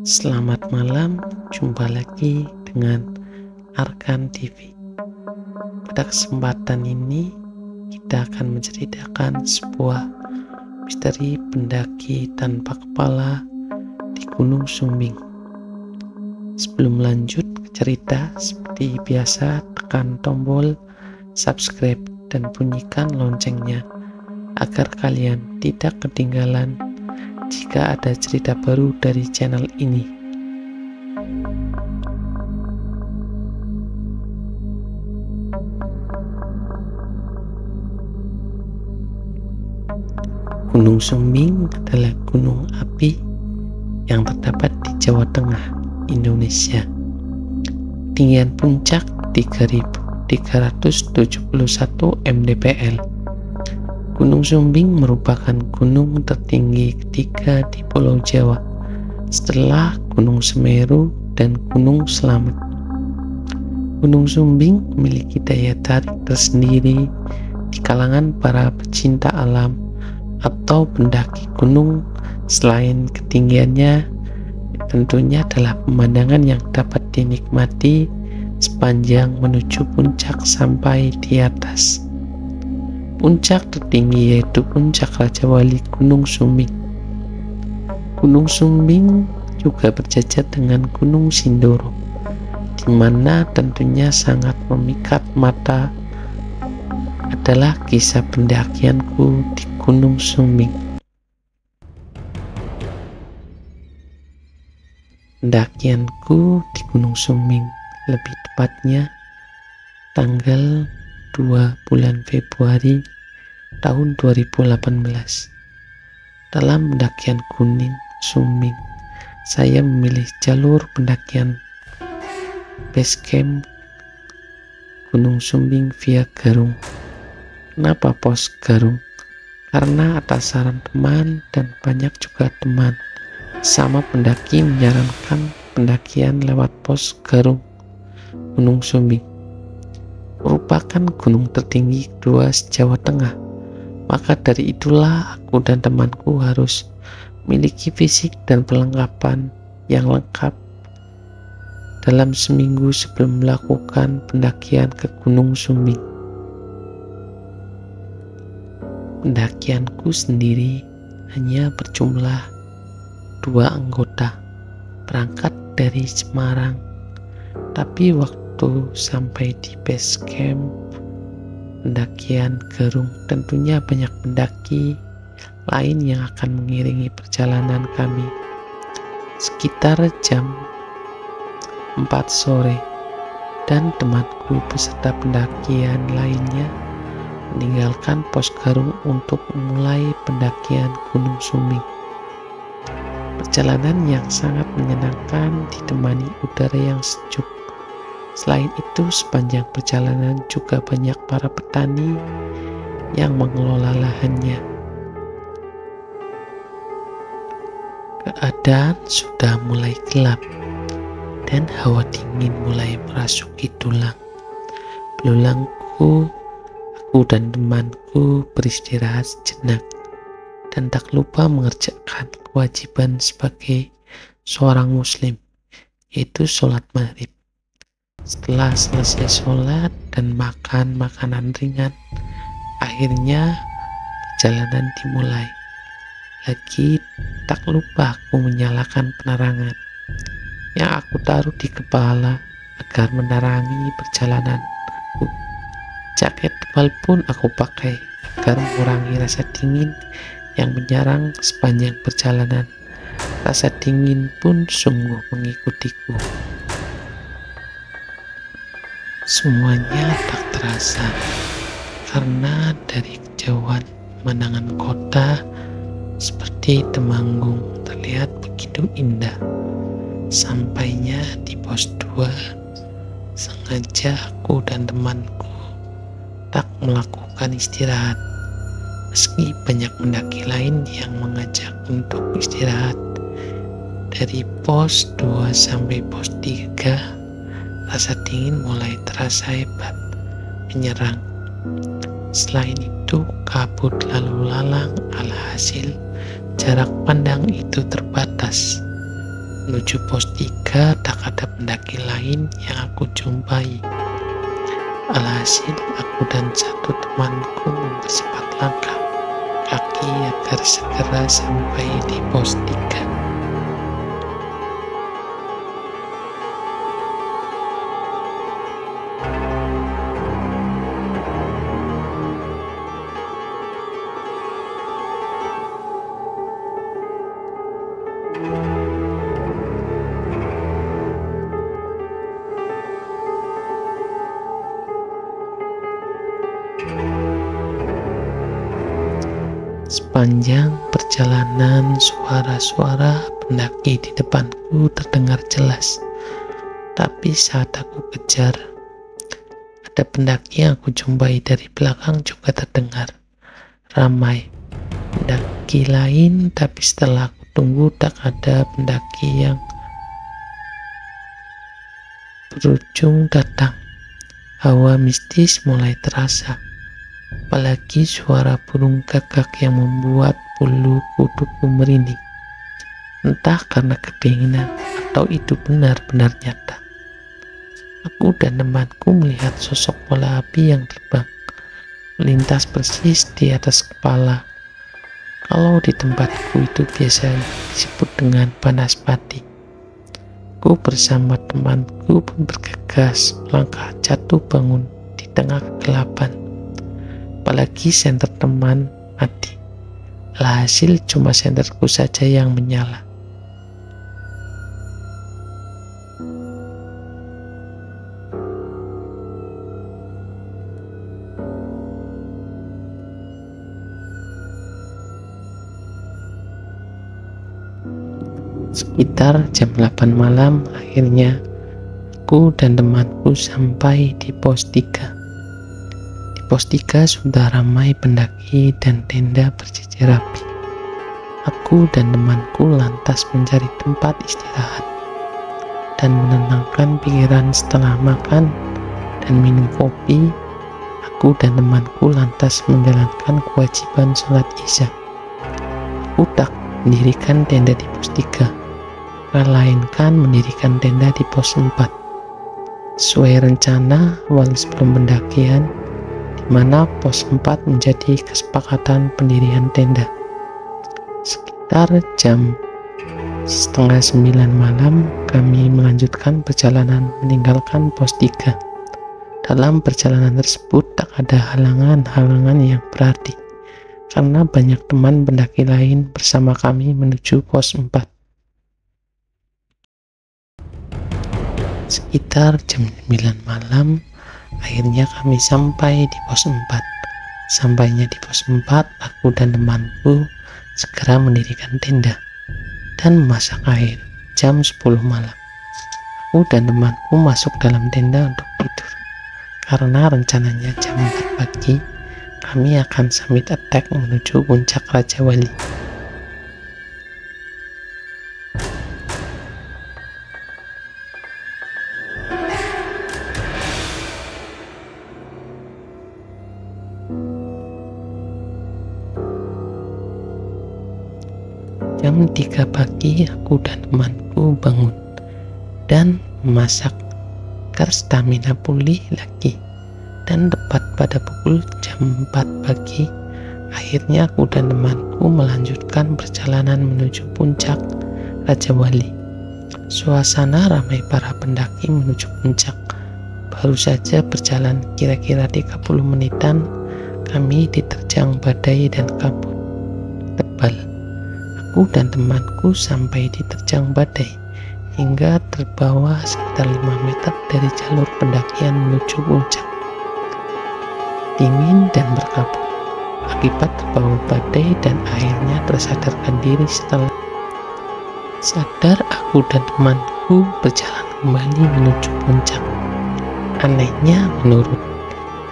Selamat malam, jumpa lagi dengan Arkan TV. Pada kesempatan ini, kita akan menceritakan sebuah misteri pendaki tanpa kepala di Gunung Sumbing. Sebelum lanjut ke cerita, seperti biasa tekan tombol subscribe dan bunyikan loncengnya agar kalian tidak ketinggalan jika ada cerita baru dari channel ini. Gunung Sumbing adalah gunung api yang terdapat di Jawa Tengah, Indonesia. Tinggian puncak 3.371 mdpl. Gunung Sumbing merupakan gunung tertinggi ketiga di Pulau Jawa setelah Gunung Semeru dan Gunung Slamet. Gunung Sumbing memiliki daya tarik tersendiri di kalangan para pecinta alam atau pendaki gunung. Selain ketinggiannya, tentunya adalah pemandangan yang dapat dinikmati sepanjang menuju puncak sampai di atas. Puncak tertinggi yaitu Puncak Raja Wali Gunung Sumbing. Gunung Sumbing juga berjajar dengan Gunung Sindoro, di mana tentunya sangat memikat mata adalah kisah pendakianku di Gunung Sumbing. Pendakianku di Gunung Sumbing, lebih tepatnya tanggal 2 bulan Februari tahun 2018. Dalam pendakian Gunung Sumbing, saya memilih jalur pendakian base camp Gunung Sumbing via Garung. Kenapa pos Garung? Karena atas saran teman dan banyak juga teman sama pendaki menyarankan pendakian lewat pos Garung. Gunung Sumbing merupakan gunung tertinggi kedua se-Jawa Tengah, maka dari itulah aku dan temanku harus memiliki fisik dan perlengkapan yang lengkap dalam seminggu sebelum melakukan pendakian ke Gunung Sumbing. Pendakianku sendiri hanya berjumlah 2 anggota, berangkat dari Semarang, tapi waktu sampai di base camp pendakian Garung tentunya banyak pendaki lain yang akan mengiringi perjalanan kami. Sekitar jam 4 sore dan temanku beserta pendakian lainnya meninggalkan pos Garung untuk memulai pendakian Gunung Sumbing. Perjalanan yang sangat menyenangkan ditemani udara yang sejuk. Selain itu, sepanjang perjalanan juga banyak para petani yang mengelola lahannya. Keadaan sudah mulai gelap dan hawa dingin mulai merasuki tulang. Belulangku, aku dan temanku beristirahat sejenak dan tak lupa mengerjakan kewajiban sebagai seorang muslim, yaitu sholat maghrib. Setelah selesai sholat dan makan makanan ringan, akhirnya perjalanan dimulai. Lagi tak lupa aku menyalakan penerangan yang aku taruh di kepala agar menerangi perjalananku. Jaket tebal pun aku pakai agar mengurangi rasa dingin yang menyerang sepanjang perjalanan. Rasa dingin pun sungguh mengikutiku. Semuanya tak terasa karena dari kejauhan pemandangan kota seperti Temanggung terlihat begitu indah. Sampainya di pos 2, sengaja aku dan temanku tak melakukan istirahat, meski banyak pendaki lain yang mengajak untuk istirahat. Dari pos 2 sampai pos 3, rasa dingin mulai terasa hebat menyerang. Selain itu, kabut lalu lalang, alhasil jarak pandang itu terbatas. Menuju pos 3 tak ada pendaki lain yang aku jumpai. Alhasil aku dan satu temanku mempercepat langkah kaki agar segera sampai di pos 3. Sepanjang perjalanan, suara-suara pendaki di depanku terdengar jelas. Tapi saat aku kejar, ada pendaki yang aku jumpai dari belakang juga terdengar ramai. Pendaki lain, tapi setelah aku tunggu tak ada pendaki yang berujung datang. Hawa mistis mulai terasa. Apalagi suara burung gagak yang membuat bulu kuduku merinding. Entah karena kedinginan atau itu benar-benar nyata. Aku dan temanku melihat sosok bola api yang terbang melintas persis di atas kepala. Kalau di tempatku itu biasa disebut dengan panas pati. Aku bersama temanku pun bergegas melangkah jatuh bangun di tengah kegelapan. Apalagi senter teman mati. Alhasil cuma senterku saja yang menyala. Sekitar jam 8 malam akhirnya aku dan temanku sampai di pos 3. Pos 3 sudah ramai pendaki dan tenda berjejer rapi. Aku dan temanku lantas mencari tempat istirahat dan menenangkan pikiran setelah makan dan minum kopi. Aku dan temanku lantas menjalankan kewajiban sholat isya. Aku tak mendirikan tenda di pos 3, melainkan mendirikan tenda di pos 4. Sesuai rencana awal sebelum pendakian, mana pos 4 menjadi kesepakatan pendirian tenda. Sekitar jam 8:30 malam kami melanjutkan perjalanan meninggalkan pos 3. Dalam perjalanan tersebut tak ada halangan-halangan yang berarti karena banyak teman pendaki lain bersama kami menuju pos 4. Sekitar jam 9 malam akhirnya kami sampai di pos 4. Sampainya di pos 4, aku dan temanku segera mendirikan tenda dan memasak air. Jam 10 malam, aku dan temanku masuk dalam tenda untuk tidur. Karena rencananya jam 4 pagi, kami akan summit attack menuju puncak Raja Wali. Jam 3 pagi aku dan temanku bangun dan memasak agar stamina pulih lagi. Dan tepat pada pukul jam 4 pagi akhirnya aku dan temanku melanjutkan perjalanan menuju puncak Raja Wali. Suasana ramai para pendaki menuju puncak. Baru saja berjalan kira-kira 30 menitan kami diterjang badai dan kabut tebal. Aku dan temanku sampai diterjang badai hingga terbawa sekitar 5 meter dari jalur pendakian menuju puncak. Dingin dan berkabut akibat terbawa badai dan akhirnya tersadarkan diri setelah sadar. Aku dan temanku berjalan kembali menuju puncak. Anehnya, menurut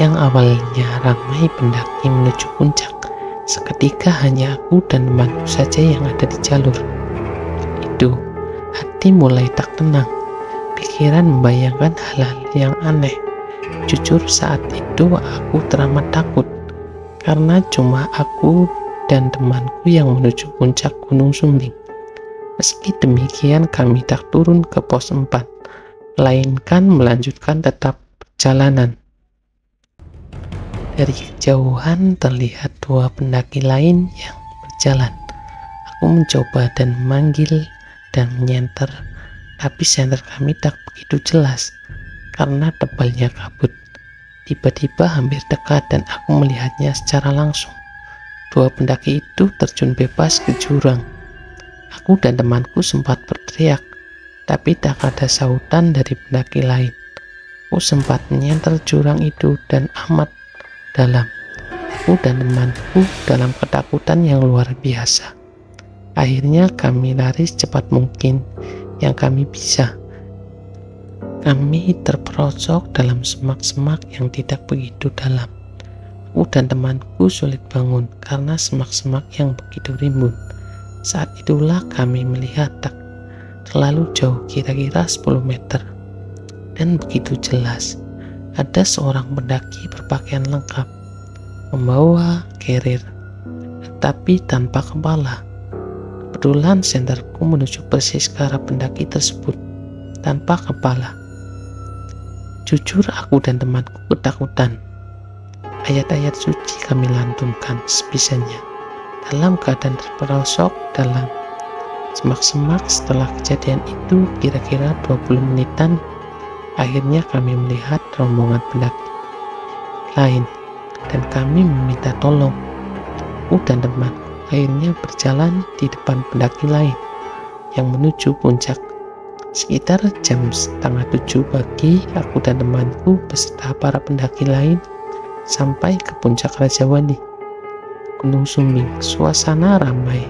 yang awalnya ramai pendaki menuju puncak, seketika hanya aku dan temanku saja yang ada di jalur itu. Hati mulai tak tenang, pikiran membayangkan hal-hal yang aneh. Jujur saat itu aku teramat takut karena cuma aku dan temanku yang menuju puncak Gunung Sumbing. Meski demikian kami tak turun ke pos 4, melainkan melanjutkan tetap perjalanan. Dari kejauhan terlihat dua pendaki lain yang berjalan. Aku mencoba dan memanggil dan menyenter, tapi senter kami tak begitu jelas karena tebalnya kabut. Tiba-tiba hampir dekat dan aku melihatnya secara langsung. Dua pendaki itu terjun bebas ke jurang. Aku dan temanku sempat berteriak, tapi tak ada sautan dari pendaki lain. Aku sempat menyenter jurang itu dan amat dalam. Aku dan temanku dalam ketakutan yang luar biasa. Akhirnya kami lari secepat mungkin yang kami bisa. Kami terperosok dalam semak-semak yang tidak begitu dalam. Aku dan temanku sulit bangun karena semak-semak yang begitu rimbun. Saat itulah kami melihat tak terlalu jauh, kira-kira 10 meter. Dan begitu jelas, ada seorang pendaki berpakaian lengkap, membawa carrier, tetapi tanpa kepala. Kebetulan senterku menuju persis ke arah pendaki tersebut, tanpa kepala. Jujur aku dan temanku ketakutan. Ayat-ayat suci kami lantunkan sebisanya dalam keadaan terperosok dalam semak-semak. Setelah kejadian itu kira-kira 20 menitan, akhirnya kami melihat rombongan pendaki lain dan kami meminta tolong. Aku dan temanku akhirnya berjalan di depan pendaki lain yang menuju puncak. Sekitar jam 6:30 pagi, aku dan temanku beserta para pendaki lain sampai ke puncak Raja Wali, Gunung Sumbing. Suasana ramai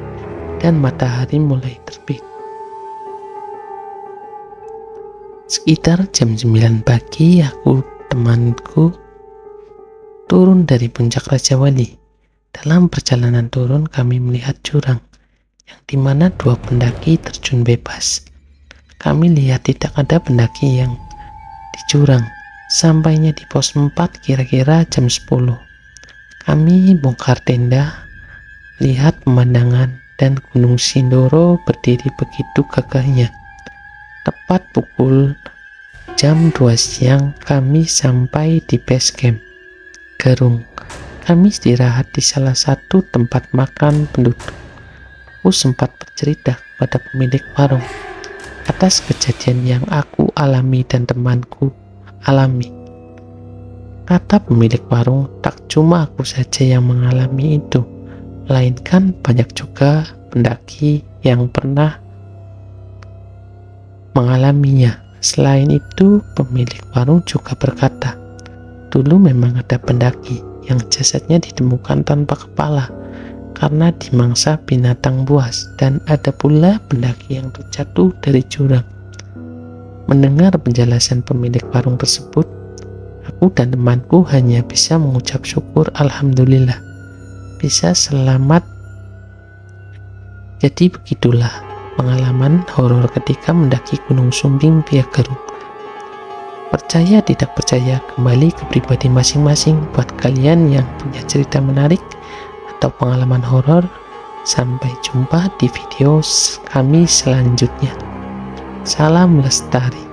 dan matahari mulai terbit. Sekitar jam 9 pagi, aku temanku turun dari puncak Raja Wali. Dalam perjalanan turun kami melihat jurang yang dimana dua pendaki terjun bebas. Kami lihat tidak ada pendaki yang di jurang. Sampainya di pos 4 kira-kira jam 10. Kami bongkar tenda, lihat pemandangan dan Gunung Sindoro berdiri begitu gagahnya. Tepat pukul jam 2 siang kami sampai di base camp Garung. Kami istirahat di salah satu tempat makan penduduk. Aku sempat bercerita kepada pemilik warung atas kejadian yang aku alami dan temanku alami. Kata pemilik warung, tak cuma aku saja yang mengalami itu, melainkan banyak juga pendaki yang pernah mengalaminya. Selain itu, pemilik warung juga berkata, dulu memang ada pendaki yang jasadnya ditemukan tanpa kepala karena dimangsa binatang buas, dan ada pula pendaki yang terjatuh dari jurang. Mendengar penjelasan pemilik warung tersebut, aku dan temanku hanya bisa mengucap syukur alhamdulillah bisa selamat. Jadi begitulah pengalaman horor ketika mendaki Gunung Sumbing via Garung. Percaya tidak percaya kembali ke pribadi masing-masing. Buat kalian yang punya cerita menarik atau pengalaman horor, sampai jumpa di video kami selanjutnya. Salam lestari.